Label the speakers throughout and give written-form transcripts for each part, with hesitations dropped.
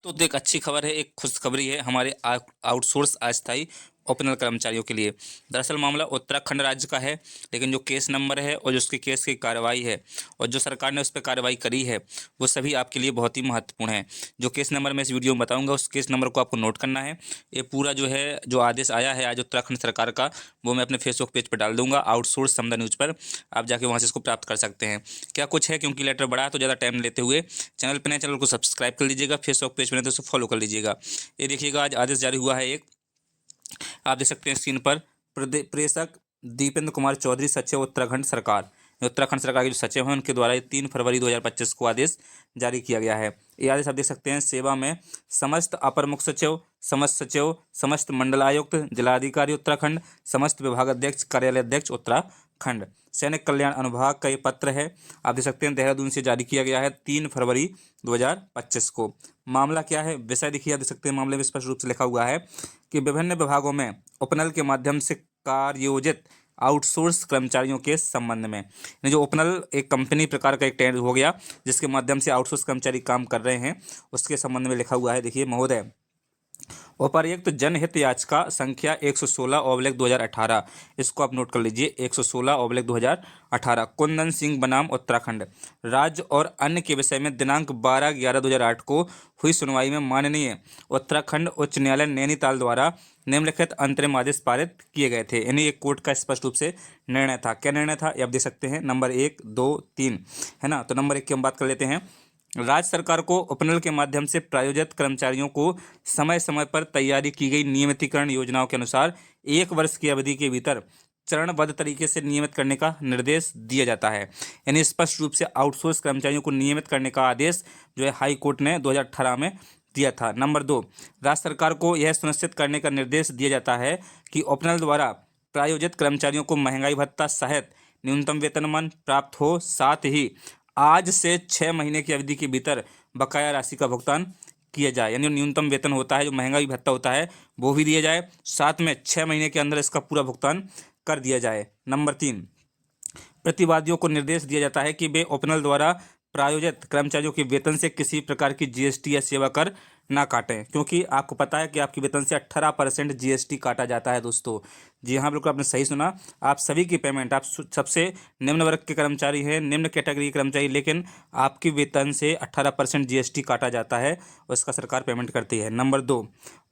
Speaker 1: तो एक अच्छी खबर है, एक खुशखबरी है हमारे आउटसोर्स अस्थायी ओपनल कर्मचारियों के लिए। दरअसल मामला उत्तराखंड राज्य का है, लेकिन जो केस नंबर है और जो उसके केस की कार्रवाई है और जो सरकार ने उस पर कार्रवाई करी है, वो सभी आपके लिए बहुत ही महत्वपूर्ण है। जो केस नंबर मैं इस वीडियो में बताऊंगा, उस केस नंबर को आपको नोट करना है। ये पूरा जो है, जो आदेश आया है आज उत्तराखंड सरकार का, वो मैं अपने फेसबुक पेज पर डाल दूंगा, आउटसोर्स समदा न्यूज़ पर। आप जाके वहाँ से इसको प्राप्त कर सकते हैं। क्या कुछ है, क्योंकि लेटर बड़ा है तो ज़्यादा टाइम लेते हुए चैनल पर नए, चैनल को सब्सक्राइब कर लीजिएगा, फेसबुक पेज पर नहीं तो उसे फॉलो कर लीजिएगा। ये देखिएगा, आज आदेश जारी हुआ है एक, आप देख सकते हैं स्क्रीन पर। प्रेषक दीपेंद्र कुमार चौधरी, सचिव उत्तराखंड सरकार। उत्तराखंड सरकार के जो सचिव हैं उनके द्वारा 3 फरवरी 2025 को आदेश जारी किया गया है। ये आदेश आप देख सकते हैं। सेवा में समस्त अपर मुख्य सचिव, समस्त मंडलायुक्त, जिलाधिकारी उत्तराखंड, समस्त विभागाध्यक्ष, कार्यालय अध्यक्ष उत्तराखंड, सैनिक कल्याण अनुभाग का ये पत्र है। आप देख सकते हैं देहरादून से जारी किया गया है 3 फरवरी 2025 को। मामला क्या है, विषय देखिए, आप देख सकते हैं मामले में स्पष्ट रूप से लिखा हुआ है कि विभिन्न विभागों में उपनल के माध्यम से कार्योजित आउटसोर्स कर्मचारियों के संबंध में। यानी जो उपनल एक कंपनी प्रकार का एक टेंडर हो गया जिसके माध्यम से आउटसोर्स कर्मचारी काम कर रहे हैं, उसके संबंध में लिखा हुआ है। देखिए महोदय, उपर्युक्त जनहित याचिका संख्या 116/2018, इसको आप नोट कर लीजिए, 116/2018, कुंदन सिंह बनाम उत्तराखंड राज्य और अन्य के विषय में दिनांक 12/11/2008 को हुई सुनवाई में माननीय उत्तराखंड उच्च न्यायालय नैनीताल द्वारा निम्नलिखित अंतरिम आदेश पारित किए गए थे। यानी एक कोर्ट का स्पष्ट रूप से निर्णय था। क्या निर्णय था, ये आप देख सकते हैं, नंबर 1, 2, 3 है ना। तो नंबर 1 की हम बात कर लेते हैं। राज्य सरकार को उपनल के माध्यम से प्रायोजित कर्मचारियों को समय समय पर तैयारी की गई नियमितीकरण योजनाओं के अनुसार 1 वर्ष की अवधि के भीतर चरणबद्ध तरीके से नियमित करने का निर्देश दिया जाता है। यानी स्पष्ट रूप से आउटसोर्स कर्मचारियों को नियमित करने का आदेश जो है हाई कोर्ट ने 2018 में दिया था। नंबर 2, राज्य सरकार को यह सुनिश्चित करने का निर्देश दिया जाता है कि उपनल द्वारा प्रायोजित कर्मचारियों को महंगाई भत्ता सहित न्यूनतम वेतनमान प्राप्त हो, साथ ही आज से 6 महीने की अवधि के भीतर बकाया राशि का भुगतान किया जाए। यानी न्यूनतम वेतन होता है, जो महंगाई भत्ता होता है, वो भी दिया जाए, साथ में 6 महीने के अंदर इसका पूरा भुगतान कर दिया जाए। नंबर 3, प्रतिवादियों को निर्देश दिया जाता है कि वे ओपनल द्वारा प्रायोजित कर्मचारियों के वेतन से किसी प्रकार की जीएसटी या सेवा कर ना काटें, क्योंकि आपको पता है कि आपके वेतन से 18% जीएसटी काटा जाता है दोस्तों। जी हाँ, बिल्कुल आपने सही सुना। आप सभी की पेमेंट, आप सबसे निम्न वर्ग के कर्मचारी हैं, निम्न कैटेगरी के कर्मचारी, लेकिन आपके वेतन से 18% जीएसटी काटा जाता है और इसका सरकार पेमेंट करती है। नंबर 2,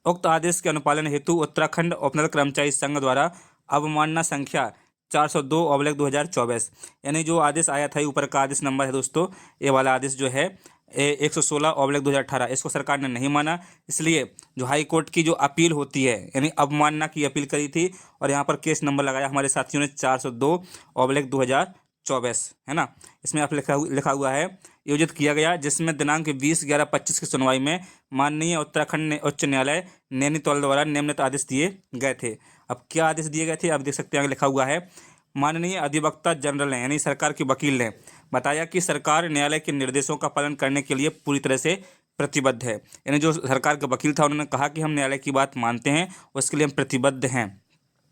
Speaker 1: उक्त आदेश के अनुपालन हेतु उत्तराखंड ओपनल कर्मचारी संघ द्वारा अवमानना संख्या 402/2024, यानी जो आदेश आया था, ऊपर का आदेश नंबर है दोस्तों, ये वाला आदेश जो है 116/2018, इसको सरकार ने नहीं माना। इसलिए जो हाई कोर्ट की जो अपील होती है, यानी अवमानना की अपील करी थी, और यहाँ पर केस नंबर लगाया हमारे साथियों ने 402/2024, है ना। इसमें आप लिखा हुआ है योजित किया गया, जिसमें दिनांक 20/11/25 की सुनवाई में माननीय उत्तराखंड उच्च न्यायालय नैनीताल द्वारा निम्नलिखित आदेश दिए गए थे। अब क्या आदेश दिए गए थे, आप देख सकते हैं, आगे लिखा हुआ है। माननीय अधिवक्ता जनरल ने, यानी सरकार के वकील ने बताया कि सरकार न्यायालय के निर्देशों का पालन करने के लिए पूरी तरह से प्रतिबद्ध है। यानी जो सरकार का वकील था, उन्होंने कहा कि हम न्यायालय की बात मानते हैं, उसके लिए हम प्रतिबद्ध हैं।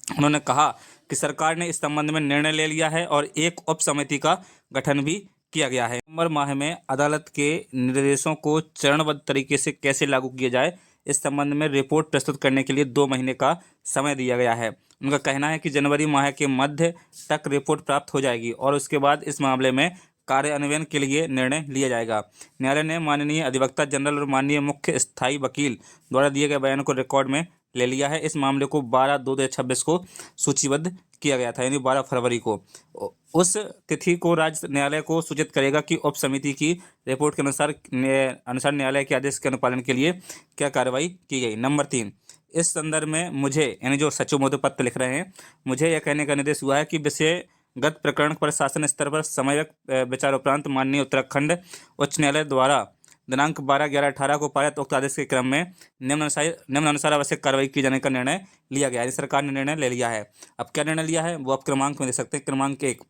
Speaker 1: उन्होंने कहा कि सरकार ने इस संबंध में निर्णय ले लिया है और एक उप समिति का गठन भी किया गया है। नवंबर माह में अदालत के निर्देशों को चरणबद्ध तरीके से कैसे लागू किया जाए, इस संबंध में रिपोर्ट प्रस्तुत करने के लिए 2 महीने का समय दिया गया है। उनका कहना है कि जनवरी माह के मध्य तक रिपोर्ट प्राप्त हो जाएगी और उसके बाद इस मामले में कार्यान्वयन के लिए निर्णय लिया जाएगा। न्यायालय ने माननीय अधिवक्ता जनरल और माननीय मुख्य स्थायी वकील द्वारा दिए गए बयान को रिकॉर्ड में ले लिया है। इस मामले को 12/2/2026 को सूचीबद्ध किया गया था, यानी 12 फरवरी को। उस तिथि को राज्य न्यायालय को सूचित करेगा कि उप समिति की रिपोर्ट के अनुसार न्यायालय के आदेश के अनुपालन के लिए क्या कार्रवाई की गई। नंबर 3, इस संदर्भ में मुझे, यानी जो सचिव महोदय पत्र लिख रहे हैं, मुझे यह कहने का निर्देश हुआ है कि विषयगत प्रकरण पर शासन स्तर पर समयक विचार उपरांत माननीय उत्तराखंड उच्च न्यायालय द्वारा दिनांक 12/11/18 को पारित उक्त आदेश के क्रम में निम्नानुसार आवश्यक कार्रवाई किए जाने का निर्णय लिया गया है। सरकार ने निर्णय ले लिया है। अब क्या निर्णय लिया है, वो आप क्रमांक में देख सकते हैं। क्रमांक 1,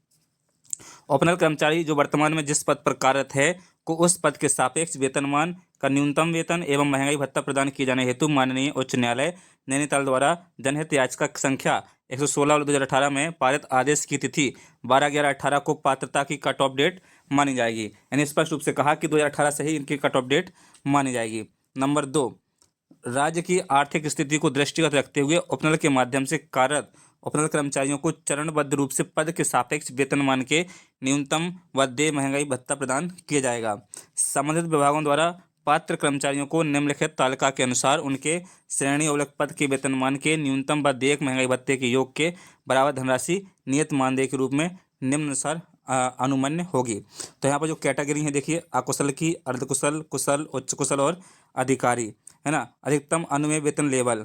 Speaker 1: ओपनल कर्मचारी जो वर्तमान में जिस पद पर कार्यरत है को उस पद के सापेक्ष वेतनमान का न्यूनतम वेतन एवं महंगाई भत्ता प्रदान किए जाने हेतु माननीय उच्च न्यायालय नैनीताल द्वारा जनहित याचिका संख्या 116/2018 में पारित आदेश की तिथि 12/11/18 को पात्रता की कट ऑफ डेट मानी जाएगी। यानी स्पष्ट रूप से कहा कि 2018 से ही इनकी कट ऑफ डेट मानी जाएगी। नंबर 2, राज्य की आर्थिक स्थिति को दृष्टिगत रखते हुए उपनल के माध्यम से कार्यरत उपनल कर्मचारियों को चरणबद्ध रूप से पद के सापेक्ष वेतनमान के न्यूनतम व देय महंगाई भत्ता प्रदान किया जाएगा। संबंधित विभागों द्वारा पात्र कर्मचारियों को निम्नलिखित तालिका के अनुसार उनके श्रेणी अवलक पद के वेतनमान के न्यूनतम व देयक महंगाई भत्ते के योग के बराबर धनराशि नियत मानदेय के रूप में निम्नानुसार अनुमन्य होगी। तो यहाँ पर जो कैटेगरी है देखिए, अकुशल की, अर्धकुशल, कुशल, उच्च कुशल और अधिकारी, है ना। अधिकतम अनुमेय वेतन लेवल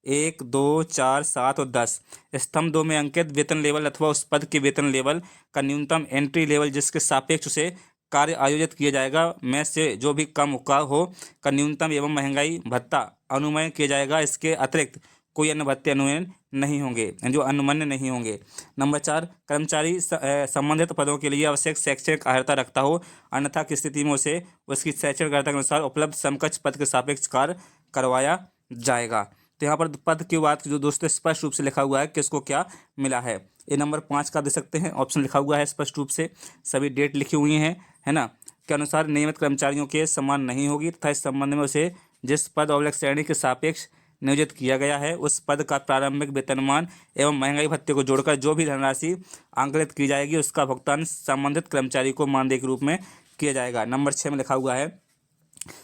Speaker 1: 1, 2, 4, 7 और 10। स्तंभ 2 में अंकित वेतन लेवल अथवा उस पद के वेतन लेवल का न्यूनतम एंट्री लेवल जिसके सापेक्ष उसे कार्य आयोजित किया जाएगा में से जो भी कम का हो का न्यूनतम एवं महंगाई भत्ता अनुमय किया जाएगा। इसके अतिरिक्त कोई अन्य भत्ते अनुमय नहीं होंगे, जो अनुमन्य नहीं होंगे। नंबर 4, कर्मचारी संबंधित पदों के लिए आवश्यक शैक्षणिक अर्हता रखता हो, अन्यथा की स्थिति में उसे उसकी शैक्षणिक अर्हता के अनुसार उपलब्ध समकक्ष पद के सापेक्ष कार्य करवाया जाएगा। तो यहाँ पर पद की बात जो दोस्तों स्पष्ट रूप से लिखा हुआ है किसको क्या मिला है। ये नंबर 5 का दे सकते हैं, ऑप्शन लिखा हुआ है स्पष्ट रूप से, सभी डेट लिखी हुई हैं, है ना, के अनुसार नियमित कर्मचारियों के समान नहीं होगी तथा इस संबंध में उसे जिस पद अवलक श्रेणी के सापेक्ष नियोजित किया गया है उस पद का प्रारंभिक वेतनमान एवं महंगाई भत्ते को जोड़कर जो भी धनराशि आंकलित की जाएगी उसका भुगतान संबंधित कर्मचारी को मानदेय के रूप में किया जाएगा। नंबर 6 में लिखा हुआ है,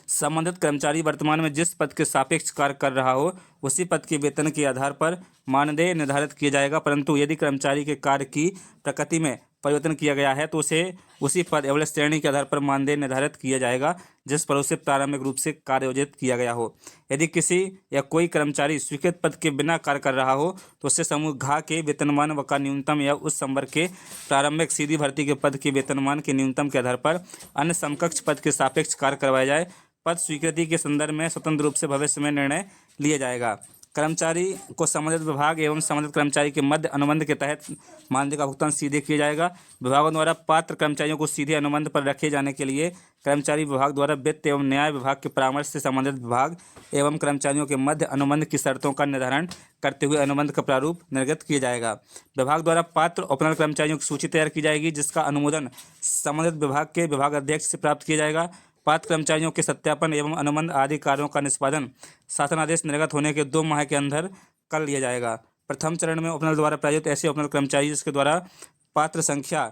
Speaker 1: संबंधित कर्मचारी वर्तमान में जिस पद के सापेक्ष कार्य कर रहा हो उसी पद के वेतन के आधार पर मानदेय निर्धारित किया जाएगा, परंतु यदि कर्मचारी के कार्य की प्रकृति में परिवर्तन किया गया है तो उसे उसी पद एवं श्रेणी के आधार पर मानदेय निर्धारित किया जाएगा जिस पर उसे प्रारंभिक रूप से कार्य आयोजित किया गया हो। यदि किसी या कोई कर्मचारी स्वीकृत पद के बिना कार्य कर रहा हो तो उससे समूह घ के वेतनमान का न्यूनतम या उस संवर्ग के प्रारंभिक सीधी भर्ती के पद के वेतनमान के न्यूनतम के आधार पर अन्य समकक्ष पद के सापेक्ष कार्य करवाया जाए। पद स्वीकृति के संदर्भ में स्वतंत्र रूप से भविष्य में निर्णय लिया जाएगा। कर्मचारी को संबंधित विभाग एवं संबंधित कर्मचारी के मध्य अनुबंध के तहत मानदेय का भुगतान सीधे किया जाएगा। विभागों द्वारा पात्र कर्मचारियों को सीधे अनुबंध पर रखे जाने के लिए कर्मचारी विभाग द्वारा वित्त एवं न्याय विभाग के परामर्श से संबंधित विभाग एवं कर्मचारियों के मध्य अनुबंध की शर्तों का निर्धारण करते हुए अनुबंध का प्रारूप निर्गत किया जाएगा। विभाग द्वारा पात्र उपनल कर्मचारियों की सूची तैयार की जाएगी जिसका अनुमोदन संबंधित विभाग के विभाग अध्यक्ष से प्राप्त किया जाएगा। पात्र कर्मचारियों के सत्यापन एवं अनुबंध आदि कार्यों का निष्पादन शासनादेश निर्गत होने के 2 माह के अंदर कर लिया जाएगा। प्रथम चरण में उपनल द्वारा प्रायोजित ऐसे उपनल कर्मचारी जिसके द्वारा पात्र संख्या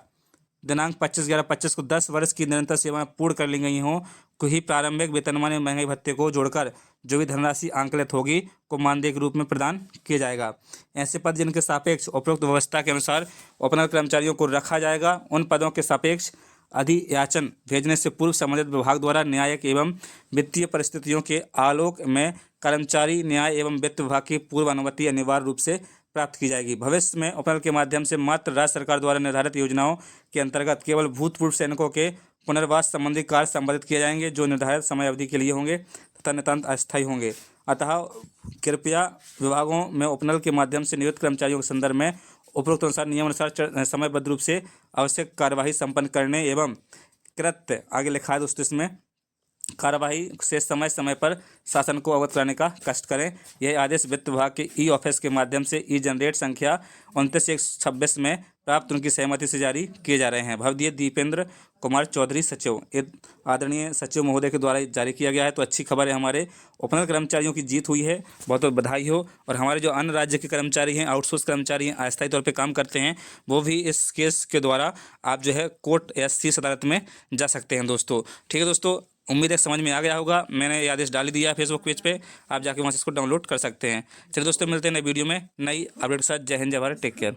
Speaker 1: दिनांक 25/11/25 को 10 वर्ष की निरंतर सेवाएं पूर्ण कर ली गई हों को ही प्रारंभिक वेतनमान एवं महंगाई भत्ते को जोड़कर जो भी धनराशि आंकलित होगी को मानदेय के रूप में प्रदान किया जाएगा। ऐसे पद जिनके सापेक्ष उपरोक्त व्यवस्था के अनुसार उपनल कर्मचारियों को रखा जाएगा उन पदों के सापेक्ष अधियाचन भेजने से पूर्व संबंधित विभाग द्वारा न्यायिक एवं वित्तीय परिस्थितियों के आलोक में कर्मचारी न्याय एवं वित्त विभाग की पूर्व अनुमति अनिवार्य रूप से प्राप्त की जाएगी। भविष्य में उपनल के माध्यम से मात्र राज्य सरकार द्वारा निर्धारित योजनाओं के अंतर्गत केवल भूतपूर्व सैनिकों के पुनर्वास संबंधी कार्य संपादित किए जाएंगे जो निर्धारित समय अवधि के लिए होंगे तथा नितांत अस्थायी होंगे। अतः कृपया विभागों में उपनल के माध्यम से नियुक्त कर्मचारियों के संदर्भ में उपरोक्त अनुसार नियमानुसार समयबद्ध रूप से आवश्यक कार्यवाही संपन्न करने एवं कृत्य आगे लिखा है दोस्तों इसमें कार्यवाही से समय समय पर शासन को अवगत कराने का कष्ट करें। यह आदेश वित्त विभाग के ई ऑफिस के माध्यम से ई जनरेट संख्या 29/126 में प्राप्त उनकी सहमति से जारी किए जा रहे हैं। भवदीय दीपेंद्र कुमार चौधरी सचिव, आदरणीय सचिव महोदय के द्वारा जारी किया गया है। तो अच्छी खबर है, हमारे उपनल कर्मचारियों की जीत हुई है, बहुत बहुत बधाई हो। और हमारे जो अन्य राज्य के कर्मचारी हैं, आउटसोर्स कर्मचारी हैं, अस्थायी तौर पर काम करते हैं, वो भी इस केस के द्वारा आप जो है कोर्ट या शीर्ष अदालत में जा सकते हैं दोस्तों। ठीक है दोस्तों, उम्मीद है समझ में आ गया होगा। मैंने ये आदेश डाल ही दिया है फेसबुक पेज पे, आप जाके वहाँ से इसको डाउनलोड कर सकते हैं। चलिए दोस्तों, मिलते हैं नई वीडियो में नई अपडेट के साथ। जय हिंद, जय भारत, टेक केयर।